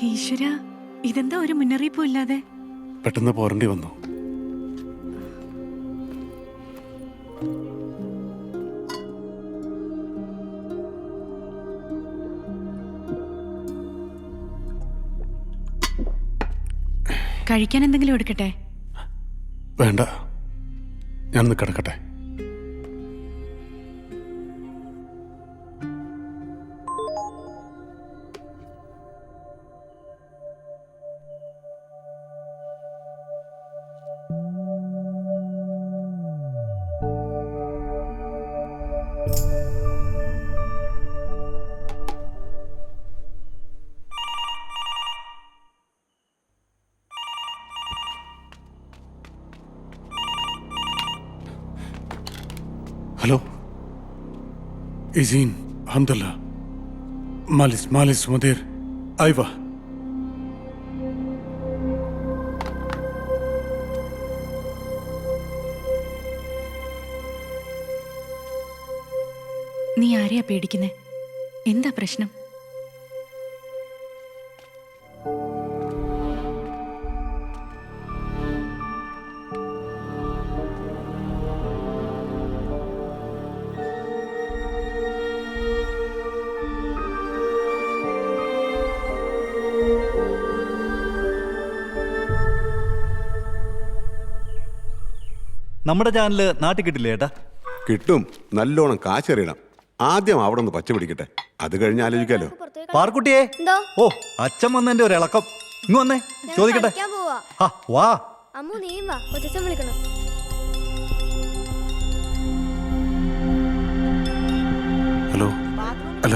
ഈശ്വര, ഇതെന്താ ഒരു മുന്നറിയിപ്പും ഇല്ലാതെ? പെട്ടെന്ന് പോരേണ്ടി വന്നു. കഴിക്കാൻ എന്തെങ്കിലും എടുക്കട്ടെ? വേണ്ട, ഞാൻ കിടക്കട്ടെ. ഹലോ, ഇസീൻ, ഹംദല്ല, മാലിസ് മുദീർ, ഐവ. നീ ആരെയാ പേടിക്കുന്നേ? എന്താ പ്രശ്നം? നമ്മുടെ ചാനല് നാട്ടിൽ കിട്ടില്ലേ ഏട്ടാ? കിട്ടും, നല്ലോണം കാശറിയണം. ആദ്യം അവിടെ ഒന്ന് പച്ച പിടിക്കട്ടെ, അത് കഴിഞ്ഞ് ആലോചിക്കാലോ. പാർക്കുട്ടിയെ, ഓ അച്ഛൻ വന്നതിന്റെ ഒരു ഇളക്കം. ഇങ്ങ് വന്നേ, ചോദിക്കട്ടെ. വാ ഹലോ, അല്ല,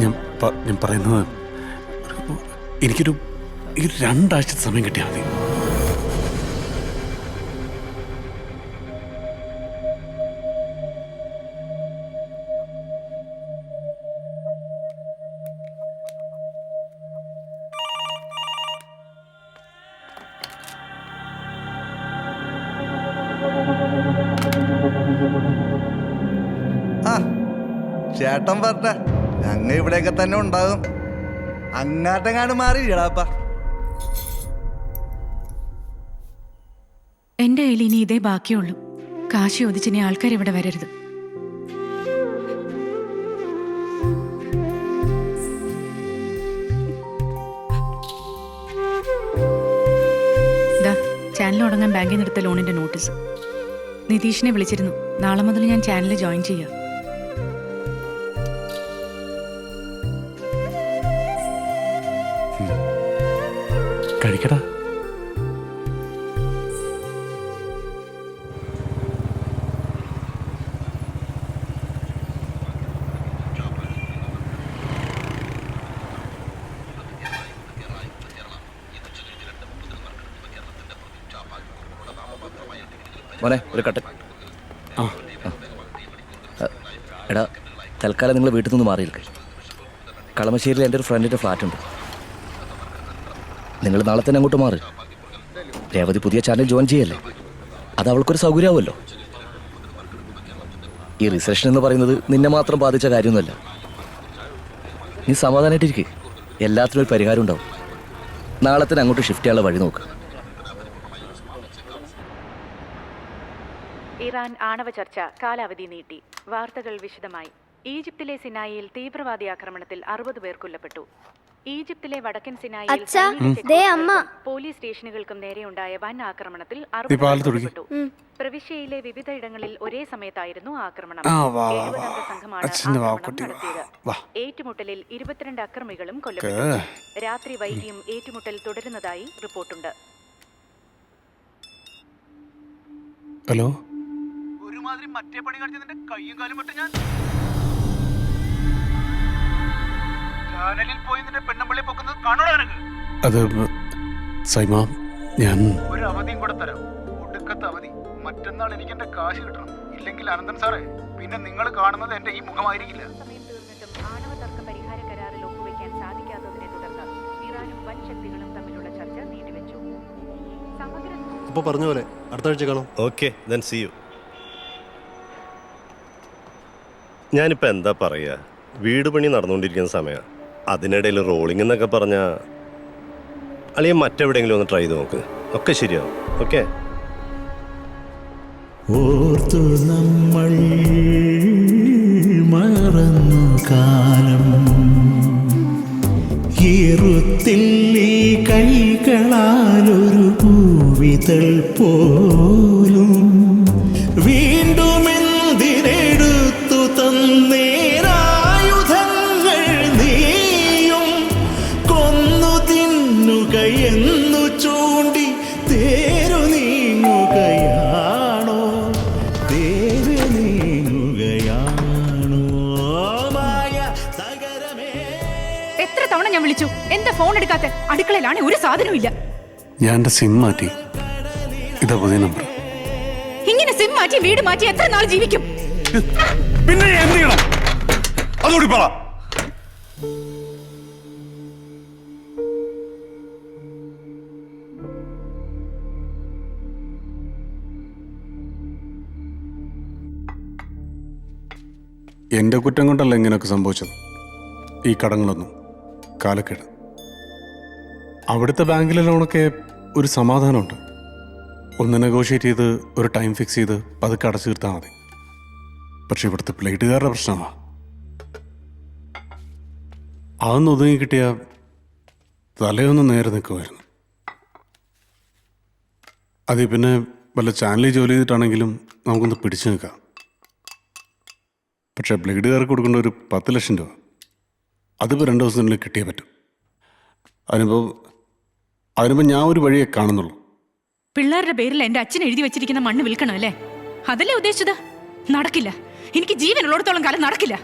ഞാൻ പറയുന്നത്, എനിക്കൊരു 2 ആഴ്ച സമയം കിട്ടിയാൽ മതി. ചേട്ടൻ പറഞ്ഞ ഞങ്ങ ഇവിടെയൊക്കെ തന്നെ ഉണ്ടാകും. അങ്ങാട്ടെങ്ങാണ്ട് മാറിയിടാപ്പ. എന്റെ കയ്യിൽ ഇനി ഇതേ ബാക്കിയുള്ളൂ. കാശ് ചോദിച്ചിനി ആൾക്കാർ ഇവിടെ വരരുത്. ചാനൽ തുടങ്ങാൻ ബാങ്കിൽ നിന്ന് എടുത്ത ലോണിന്റെ നോട്ടീസ്. നിതീഷിനെ വിളിച്ചിരുന്നു. നാളെ മുതൽ ഞാൻ ചാനലിൽ ജോയിൻ ചെയ്യാം. കഴിക്കടാ. മോനെ ഒരു കട്ടൻ. എടാ, തൽക്കാലം നിങ്ങൾ വീട്ടിൽ നിന്ന് മാറിയിരിക്കും. കളമശ്ശേരിയിൽ എൻ്റെ ഒരു ഫ്രണ്ടിൻ്റെ ഫ്ലാറ്റ് ഉണ്ട്. നിങ്ങൾ നാളെ തന്നെ അങ്ങോട്ട് മാറി. രേവതി പുതിയ ചാനൽ ജോയിൻ ചെയ്യല്ലേ, അത് അവൾക്കൊരു സൗകര്യമാവുമല്ലോ. ഈ റിസപ്ഷൻ എന്ന് പറയുന്നത് നിന്നെ മാത്രം ബാധിച്ച കാര്യമൊന്നുമല്ല. നീ സമാധാനമായിട്ടിരിക്കുക, എല്ലാത്തിനും ഒരു പരിഹാരം ഉണ്ടാവും. നാളെ തന്നെ അങ്ങോട്ട് ഷിഫ്റ്റ് ചെയ്യാനുള്ള വഴി നോക്ക്. ഇറാൻ ആണവ ചർച്ച കാലാവധി നീട്ടി. വാർത്തകൾ വിശദമായി. ഈജിപ്തിലെ സിനായിയിൽ തീവ്രവാദി ആക്രമണത്തിൽ 60 പേർ കൊല്ലപ്പെട്ടു. ഈജിപ്തിലെ വടക്കൻ സിനായിൽ പോലീസ് സ്റ്റേഷനുകൾക്കും നേരെയുണ്ടായ വൻ ആക്രമണത്തിൽ 60 പേർ കൊല്ലപ്പെട്ടു. പ്രവിശ്യയിലെ വിവിധ ഇടങ്ങളിൽ ഒരേ സമയത്തായിരുന്നു ആക്രമണം. 70 അംഗ സംഘമാണ് ആക്രമണം നടത്തിയത്. ഏറ്റുമുട്ടലിൽ 22 അക്രമികളും കൊല്ലപ്പെട്ടു. രാത്രി വൈകിയും ഏറ്റുമുട്ടൽ തുടരുന്നതായി റിപ്പോർട്ടുണ്ട്. ഹലോ, അത് സൈമ, ഞാൻ ഒരു അവധിയും കൂടെ തരാം. ഒടുക്കത്തെ അവധി. മറ്റന്നാൾ എനിക്ക് എന്റെ കാശ് കിട്ടണം. ഇല്ലെങ്കിൽ അനന്തൻ സാറേ, പിന്നെ നിങ്ങൾ കാണുന്നത് എന്റെ ഈ മുഖമായിരിക്കില്ല. സമയം തീർന്നിട്ടും ആണവ തർക്ക പരിഹാര കരാറിൽ ഒപ്പുവെക്കാൻ സാധിക്കാത്തതിനെ തുടർന്ന് ഇറാനും വൻ ശക്തികളും തമ്മിലുള്ള ചർച്ച നീട്ടിവെച്ചു. ഇപ്പൊ പറഞ്ഞ പോലെ അടുത്ത ആഴ്ച കാണാം. Okay, then see you. ഞാനിപ്പോൾ എന്താ പറയുക, വീട് പണി നടന്നുകൊണ്ടിരിക്കുന്ന സമയമാണ്. അതിനിടയിൽ റോളിംഗ് എന്നൊക്കെ പറഞ്ഞാൽ അല്ലെങ്കിൽ മറ്റെവിടെയെങ്കിലും ഒന്ന് ട്രൈ ചെയ്ത് നോക്ക്, ഒക്കെ ശരിയാവും. ഓക്കെ. ഓർത്തു നമ്മൾ മറന്നു കാലം, ഈറുത്തില്ലി കൈകളാലൊരു പൂവിതൾ പോലും വീണ്ടും എന്തിനെടുത്തു തന്നേരായുധങ്ങൾ നീയും കൊന്നു തിന്നുകയെന്നു ചൂണ്ടി തേരു നീങ്ങുകയാണോ, തേരു നീങ്ങുകയാണോ മായ തകരമേ. എത്ര തവണ ഞാൻ വിളിച്ചു, എന്താ ഫോൺ എടുക്കാത്ത? അടുക്കളയിലാണ്, ഒരു സാധനവും ഇല്ല. ഞാൻ എൻ്റെ സിം മാറ്റി. ഇതാ പുതിയ നമ്പർ. ഇങ്ങനെ സിം മാറ്റി വീട് മാറ്റി എത്ര നാൾ ജീവിക്കും? പിന്നെ എന്ത് ചെയ്യണം അതോടി പറ. എന്റെ കുറ്റം കൊണ്ടല്ല ഇങ്ങനെയൊക്കെ സംഭവിച്ചത്. ഈ കടങ്ങളൊന്നും കാലക്കേട്. അവിടുത്തെ ബാങ്കിലെ ലോണൊക്കെ ഒരു സമാധാനമുണ്ട്. ഒന്ന് നെഗോഷിയേറ്റ് ചെയ്ത് ഒരു ടൈം ഫിക്സ് ചെയ്ത് പതുക്കെ അടച്ചു തീർത്താൽ മതി. പക്ഷെ ഇവിടുത്തെ പ്ലേറ്റുകാരുടെ പ്രശ്നമാണ്. അതൊന്ന് ഒതുങ്ങി കിട്ടിയ തലയൊന്ന് നേരെ നിൽക്കുമായിരുന്നു. അതിൽ പിന്നെ വല്ല ചാനലിൽ ജോലി ചെയ്തിട്ടാണെങ്കിലും നമുക്കൊന്ന് പിടിച്ചു നിൽക്കാം. പക്ഷെ ബ്ലേഡുകാർക്ക് കൊടുക്കേണ്ട ഒരു 10 ലക്ഷം രൂപ അതിപ്പോൾ 2 ദിവസത്തിനുള്ളിൽ കിട്ടിയേ പറ്റും. അതിനിപ്പോൾ ഞാൻ ഒരു വഴിയെ കാണുന്നുള്ളൂ. പിള്ളേരുടെ പേരിൽ എന്റെ അച്ഛൻ എഴുതി വെച്ചിരിക്കുന്ന മണ്ണ് വിൽക്കണം അല്ലേ? അതല്ലേ ഉദ്ദേശിച്ചത്? നടക്കില്ല. എനിക്ക് ജീവനുള്ളിടത്തോളം കാലം നടക്കില്ല.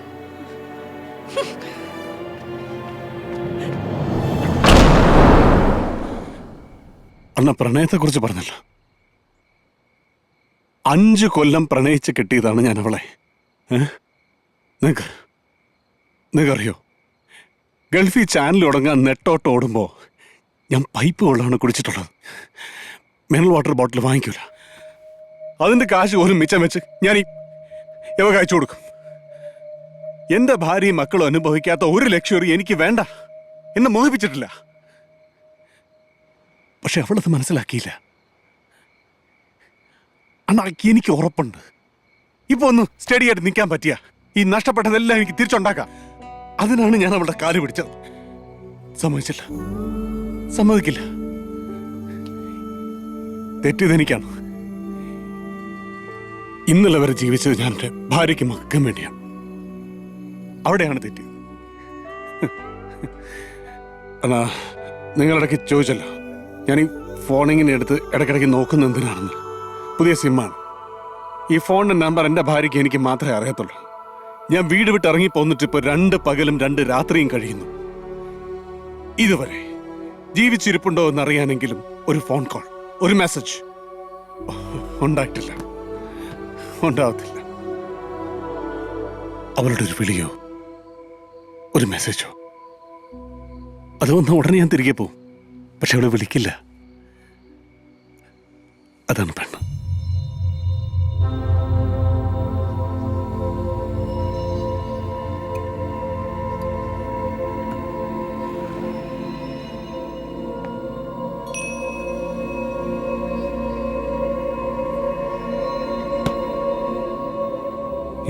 അണ്ണ പ്രണയത്തെക്കുറിച്ച് പറഞ്ഞല്ലോ. 5 കൊല്ലം പ്രണയിച്ച് കെട്ടിയതാണ് ഞാൻ അവളെ. നിങ്ങൾക്കറിയോ, ഗൾഫിൽ ചാനൽ തുടങ്ങാൻ നെട്ടോട്ട് ഓടുമ്പോൾ ഞാൻ പൈപ്പ് വെള്ളമാണ് കുടിച്ചിട്ടുള്ളത്. Mineral water bottle വാങ്ങിക്കൂല. അതിൻ്റെ കാശ് പോലും മിച്ചം വെച്ച് ഞാൻ ഇവ കഴിച്ചു കൊടുക്കും. എൻ്റെ ഭാര്യയും മക്കളും അനുഭവിക്കാത്ത ഒരു ലക്ഷ്യം എനിക്ക് വേണ്ട. എന്നെ മോഹിപ്പിച്ചിട്ടില്ല. പക്ഷെ അവളത് മനസ്സിലാക്കിയില്ല. അണ്ണാ, എനിക്ക് ഉറപ്പുണ്ട് ഇപ്പൊ ഒന്ന് സ്റ്റഡി ആയിട്ട് നിൽക്കാൻ പറ്റിയ ഈ നഷ്ടപ്പെട്ടതെല്ലാം എനിക്ക് തിരിച്ചുണ്ടാക്കാം. അതിനാണ് ഞാൻ അവളുടെ കാല് പിടിച്ചത്. സമ്മതിച്ചില്ല, സമ്മതിക്കില്ല. തെറ്റിതെനിക്കാണ്. ഇന്നലെ വരെ ജീവിച്ചത് ഞാൻ എൻ്റെ ഭാര്യയ്ക്കും മക്കൾക്കും വേണ്ടിയാണ്. അവിടെയാണ് തെറ്റിയത്. എന്നാ നിങ്ങളിടയ്ക്ക് ചോദിച്ചല്ലോ ഞാൻ ഈ ഫോണിങ്ങനെ എടുത്ത് ഇടയ്ക്കിടയ്ക്ക് നോക്കുന്ന എന്തിനാണെന്ന്. പുതിയ സിമ്മാണ്. ഈ ഫോണിൻ്റെ നമ്പർ എൻ്റെ ഭാര്യയ്ക്ക് എനിക്ക് മാത്രമേ അറിയത്തുള്ളൂ. ഞാൻ വീട് വിട്ട് ഇറങ്ങി പോന്നിട്ട് ഇപ്പോൾ 2 പകലും 2 രാത്രിയും കഴിയുന്നു. ഇതുവരെ ജീവിച്ചിരിപ്പുണ്ടോ എന്നറിയാനെങ്കിലും ഒരു ഫോൺ കോൾ, ഒരു മെസ്സേജ് ഉണ്ടായിട്ടില്ല, ഉണ്ടാവത്തില്ല. അവളുടെ ഒരു വിളിയോ ഒരു മെസ്സേജോ അത് വന്ന ഉടനെ ഞാൻ തിരികെ പോവും. പക്ഷെ അവളെ വിളിക്കില്ല. അതാണ് പെണ്ണ്.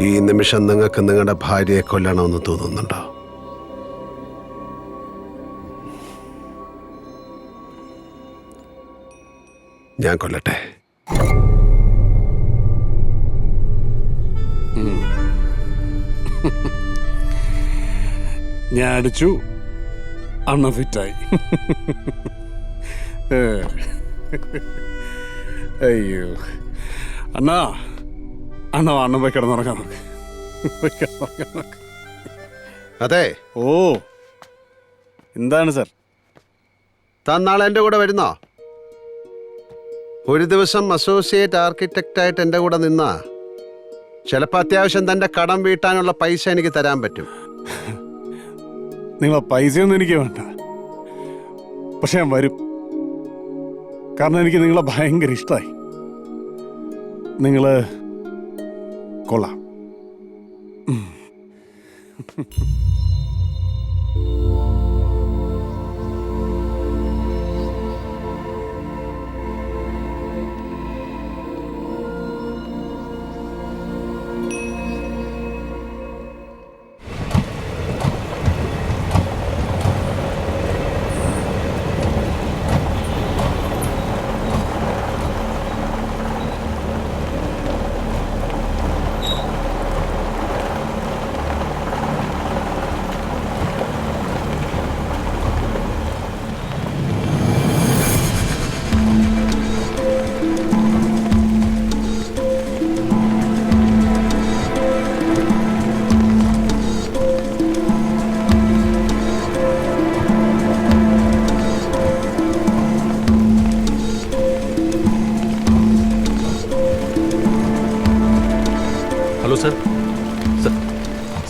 ഈ നിമിഷം നിങ്ങൾക്ക് നിങ്ങളുടെ ഭാര്യയെ കൊല്ലണമെന്ന് തോന്നുന്നുണ്ടോ? ഞാൻ കൊല്ലട്ടെ? ഞാൻ അടിച്ചു, അണ്ണ ഫിറ്റായി. അയ്യോ അണ്ണാ, അണ്ണ അണ്ണൻ പോയി കിടന്നുറങ്ങാൻ നോക്ക്. അതെ. ഓ എന്താണ് സാർ? താൻ നാളെ എൻ്റെ കൂടെ വരുന്നോ? ഒരു ദിവസം അസോസിയേറ്റ് ആർക്കിടെക്റ്റായിട്ട് എൻ്റെ കൂടെ നിന്നാ ചിലപ്പോൾ അത്യാവശ്യം തൻ്റെ കടം വീട്ടാനുള്ള പൈസ എനിക്ക് തരാൻ പറ്റും. നിങ്ങളെ പൈസയൊന്നും എനിക്ക് വേണ്ട. പക്ഷെ ഞാൻ വരും. കാരണം എനിക്ക് നിങ്ങളെ ഭയങ്കര ഇഷ്ടമായി. നിങ്ങള് കൊള്ളാം.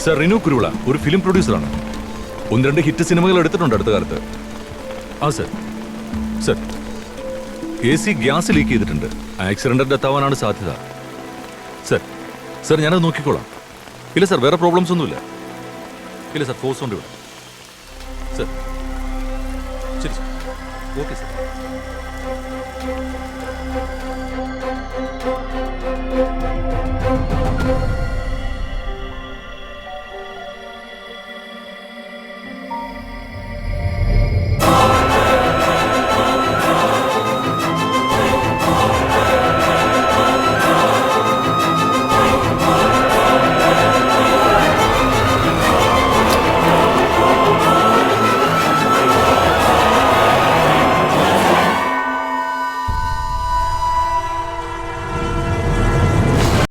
സർ റിനു കുരുവിള ഒരു ഫിലിം പ്രൊഡ്യൂസറാണ്. 1-2 ഹിറ്റ് സിനിമകൾ എടുത്തിട്ടുണ്ട് അടുത്ത കാലത്ത്. ആ sir. Sir AC gas leak ചെയ്തിട്ടുണ്ട്. ആക്സിഡന്റ് ഡെത്ത് ആവാനാണ് സാധ്യത. സർ സർ ഞാനത് നോക്കിക്കോളാം. ഇല്ല സർ, വേറെ പ്രോബ്ലംസ് ഒന്നുമില്ല. ഇല്ല സർ, ഫോഴ്സ് കൊണ്ട് വിടാം. സർ ശരി സർ. Okay sir.